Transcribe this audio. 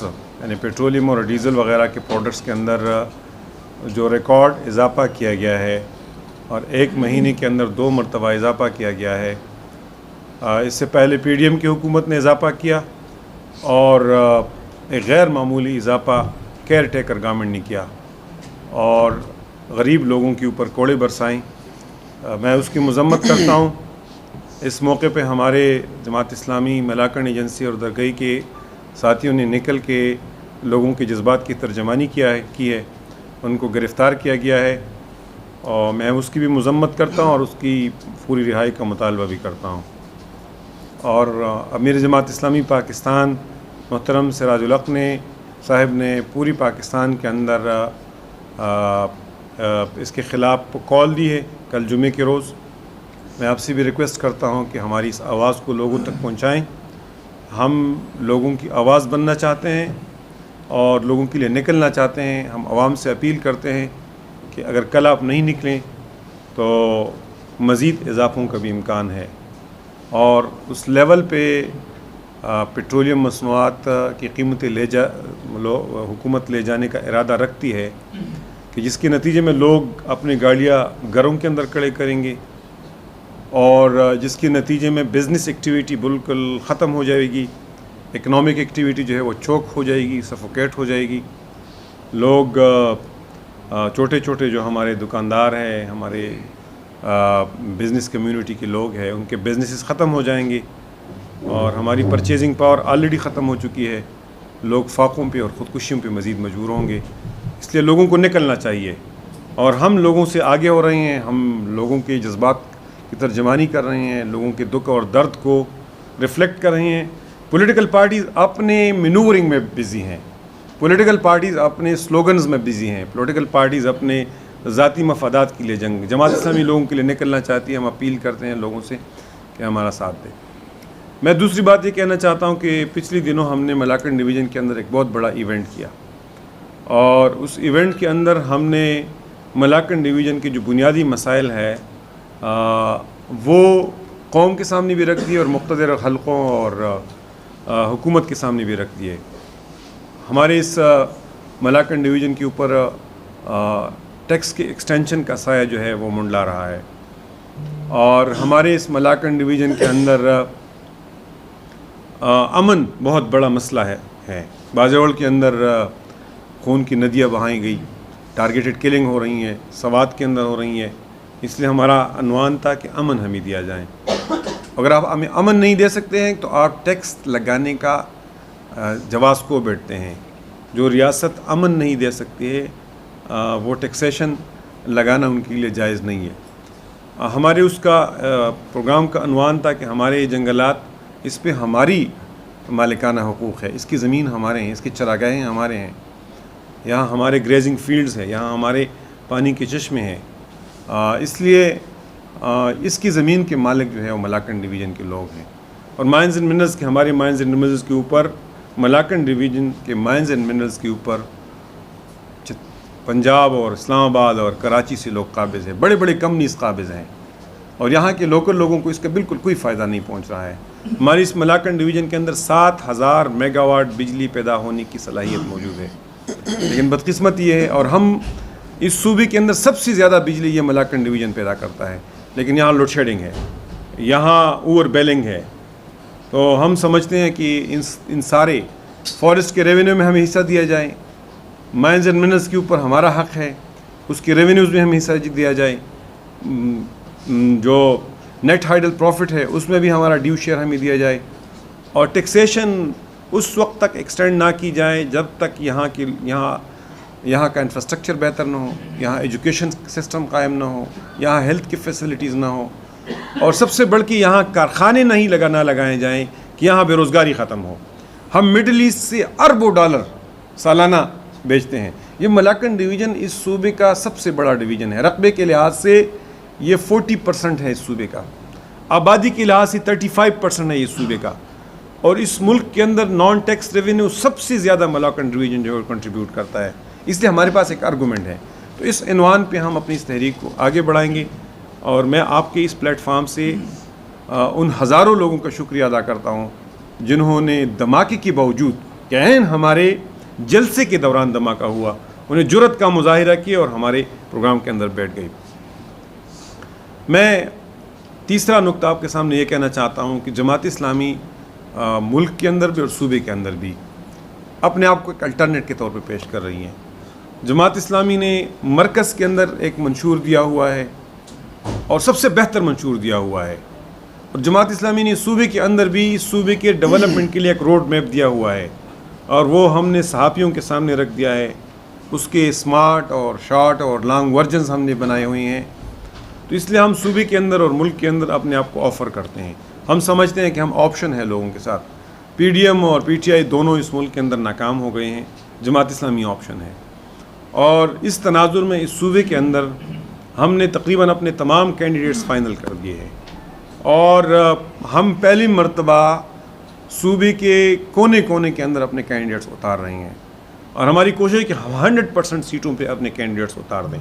یعنی پیٹرولیم اور ڈیزل وغیرہ کے پروڈکٹس کے اندر جو ریکارڈ اضافہ کیا گیا ہے اور ایک مہینے کے اندر 2 مرتبہ اضافہ کیا گیا ہے. اس سے پہلے پی ڈی ایم کی حکومت نے اضافہ کیا اور ایک غیر معمولی اضافہ کیئر ٹیکر گورنمنٹ نے کیا اور غریب لوگوں کے اوپر کوڑے برسائیں. میں اس کی مذمت کرتا ہوں. اس موقع پہ ہمارے جماعت اسلامی ملاکنڈ ایجنسی اور درگاہی کے ساتھیوں نے نکل کے لوگوں کے جذبات کی ترجمانی کی ہے. ان کو گرفتار کیا گیا ہے اور میں اس کی بھی مذمت کرتا ہوں اور اس کی پوری رہائی کا مطالبہ بھی کرتا ہوں. اور امیر جماعت اسلامی پاکستان محترم سراج الحق صاحب نے پوری پاکستان کے اندر اس کے خلاف کال دی ہے کل جمعے کے روز. میں آپ سے بھی ریکویسٹ کرتا ہوں کہ ہماری اس آواز کو لوگوں تک پہنچائیں. ہم لوگوں کی آواز بننا چاہتے ہیں اور لوگوں کے لیے نکلنا چاہتے ہیں. ہم عوام سے اپیل کرتے ہیں کہ اگر کل آپ نہیں نکلیں تو مزید اضافوں کا بھی امکان ہے اور اس لیول پہ پیٹرولیم مصنوعات کی قیمتیں حکومت لے جانے کا ارادہ رکھتی ہے کہ جس کے نتیجے میں لوگ اپنی گاڑیاں گھروں کے اندر کھڑے کریں گے اور جس کے نتیجے میں بزنس ایکٹیویٹی بالکل ختم ہو جائے گی. اکنامک ایکٹیویٹی جو ہے وہ چوک ہو جائے گی, سفوکیٹ ہو جائے گی. لوگ چھوٹے چھوٹے جو ہمارے دکاندار ہیں, ہمارے بزنس کمیونٹی کے لوگ ہیں, ان کے بزنسز ختم ہو جائیں گے اور ہماری پرچیزنگ پاور آلریڈی ختم ہو چکی ہے. لوگ فاقوں پہ اور خودکشیوں پہ مزید مجبور ہوں گے. اس لیے لوگوں کو نکلنا چاہیے اور ہم لوگوں سے آگے ہو رہے ہیں. ہم لوگوں کے جذبات کی ترجمانی کر رہے ہیں, لوگوں کے دکھ اور درد کو ریفلیکٹ کر رہے ہیں. پولیٹیکل پارٹیز اپنے مینورنگ میں بزی ہیں, پولیٹیکل پارٹیز اپنے سلوگنز میں بزی ہیں, پولیٹیکل پارٹیز اپنے ذاتی مفادات کے لیے جنگ. جماعت اسلامی لوگوں کے لیے نکلنا چاہتی ہے. ہم اپیل کرتے ہیں لوگوں سے کہ ہمارا ساتھ دیں. میں دوسری بات یہ کہنا چاہتا ہوں کہ پچھلے دنوں ہم نے ملاکنڈ ڈویژن کے اندر ایک بہت بڑا ایونٹ کیا اور اس ایونٹ کے اندر ہم نے ملاکنڈ ڈویژن کے جو بنیادی مسائل ہے وہ قوم کے سامنے بھی رکھ دیے اور مقتدر حلقوں اور حکومت کے سامنے بھی رکھ دیے. ہمارے اس ملاکنڈ ڈویژن کے اوپر ٹیکس کے ایکسٹینشن کا سایہ جو ہے وہ منڈلا رہا ہے اور ہمارے اس ملاکنڈ ڈویژن کے اندر امن بہت بڑا مسئلہ ہے. بازوڑ کے اندر خون کی ندیاں بہائی گئی, ٹارگیٹڈ کلنگ ہو رہی ہیں, سوات کے اندر ہو رہی ہیں. اس لیے ہمارا عنوان تھا کہ امن ہمیں دیا جائے. اگر آپ ہمیں امن نہیں دے سکتے ہیں تو آپ ٹیکس لگانے کا جواز کو بیٹھتے ہیں. جو ریاست امن نہیں دے سکتی ہے وہ ٹیکسیشن لگانا ان کے لیے جائز نہیں ہے. ہمارے اس کا پروگرام کا عنوان تھا کہ ہمارے جنگلات اس پہ ہماری مالکانہ حقوق ہے, اس کی زمین ہمارے ہیں, اس کی چراگاہیں ہمارے ہیں, یہاں ہمارے گریزنگ فیلڈز ہیں, یہاں ہمارے پانی کے چشمے ہیں. اس لیے اس کی زمین کے مالک جو ہے وہ ملاکنڈ ڈویژن کے لوگ ہیں اور مائنز اینڈ منرلز کے ہمارے مائنز اینڈ منرلز کے اوپر ملاکنڈ ڈویژن کے مائنز اینڈ منرلز کے اوپر پنجاب اور اسلام آباد اور کراچی سے لوگ قابض ہیں, بڑے بڑے کمپنیز قابض ہیں اور یہاں کے لوکل لوگوں کو اس کا بالکل کوئی فائدہ نہیں پہنچ رہا ہے. ہماری اس ملاکنڈ ڈویژن کے اندر 7,000 میگا واٹ بجلی پیدا ہونے کی صلاحیت موجود ہے, لیکن بدقسمت یہ ہے اور ہم اس صوبے کے اندر سب سے زیادہ بجلی یہ ملاکنڈ ڈویژن پیدا کرتا ہے, لیکن یہاں لوڈ شیڈنگ ہے, یہاں اوور بیلنگ ہے. تو ہم سمجھتے ہیں کہ ان سارے فارسٹ کے ریونیو میں ہمیں حصہ دیا جائے, مائنز اینڈ منرلز کے اوپر ہمارا حق ہے, اس کے ریونیوز میں ہمیں حصہ دیا جائے, جو نیٹ ہائیڈل پروفٹ ہے اس میں بھی ہمارا ڈیو شیئر ہمیں دیا جائے اور ٹیکسیشن اس وقت تک ایکسٹینڈ نہ کی جائے جب تک یہاں کا انفراسٹرکچر بہتر نہ ہو, یہاں ایجوکیشن سسٹم قائم نہ ہو, یہاں ہیلتھ کی فیسلٹیز نہ ہو اور سب سے بڑھ کے یہاں کارخانے نہ لگائے جائیں کہ یہاں بے روزگاری ختم ہو. ہم مڈل ایسٹ سے اربوں ڈالر سالانہ بیچتے ہیں. یہ ملاکنڈ ڈویژن اس صوبے کا سب سے بڑا ڈویژن ہے. رقبے کے لحاظ سے یہ 40% ہے اس صوبے کا, آبادی کے لحاظ سے 35% ہے اس صوبے کا, اور اس ملک کے اندر نان ٹیکس ریونیو سب سے زیادہ ملاکنڈ ڈویژن جو کنٹریبیوٹ کرتا ہے. اس لیے ہمارے پاس ایک آرگومنٹ ہے. تو اس عنوان پہ ہم اپنی اس تحریک کو آگے بڑھائیں گے اور میں آپ کے اس پلیٹ فارم سے ان ہزاروں لوگوں کا شکریہ ادا کرتا ہوں جنہوں نے دھماکے کے باوجود کہ عین ہمارے جلسے کے دوران دھماکہ ہوا، انہیں جرأت کا مظاہرہ کیا اور ہمارے پروگرام کے اندر بیٹھ گئی۔ میں تیسرا نقطہ آپ کے سامنے یہ کہنا چاہتا ہوں کہ جماعت اسلامی ملک کے اندر بھی اور صوبے کے اندر بھی اپنے آپ کو ایک الٹرنیٹ کے طور پہ پیش کر رہی ہیں۔ جماعت اسلامی نے مرکز کے اندر ایک منشور دیا ہوا ہے اور سب سے بہتر منشور دیا ہوا ہے، اور جماعت اسلامی نے صوبے کے اندر بھی صوبے کے ڈیولپمنٹ کے لیے ایک روڈ میپ دیا ہوا ہے، اور وہ ہم نے صحافیوں کے سامنے رکھ دیا ہے۔ اس کے اسمارٹ اور شارٹ اور لانگ ورژنز ہم نے بنائے ہوئے ہیں، تو اس لیے ہم صوبے کے اندر اور ملک کے اندر اپنے آپ کو آفر کرتے ہیں۔ ہم سمجھتے ہیں کہ ہم آپشن ہے لوگوں کے ساتھ۔ پی ڈی ایم اور پی ٹی آئی دونوں اس ملک کے اندر ناکام ہو گئے ہیں، جماعت اسلامی آپشن ہے، اور اس تناظر میں اس صوبے کے اندر ہم نے تقریباً اپنے تمام کینڈیڈیٹس فائنل کر دیے ہیں، اور ہم پہلی مرتبہ صوبے کے کونے کونے کے اندر اپنے کینڈیڈیٹس اتار رہے ہیں، اور ہماری کوشش ہے کہ ہم 100% سیٹوں پہ اپنے کینڈیڈیٹس اتار دیں۔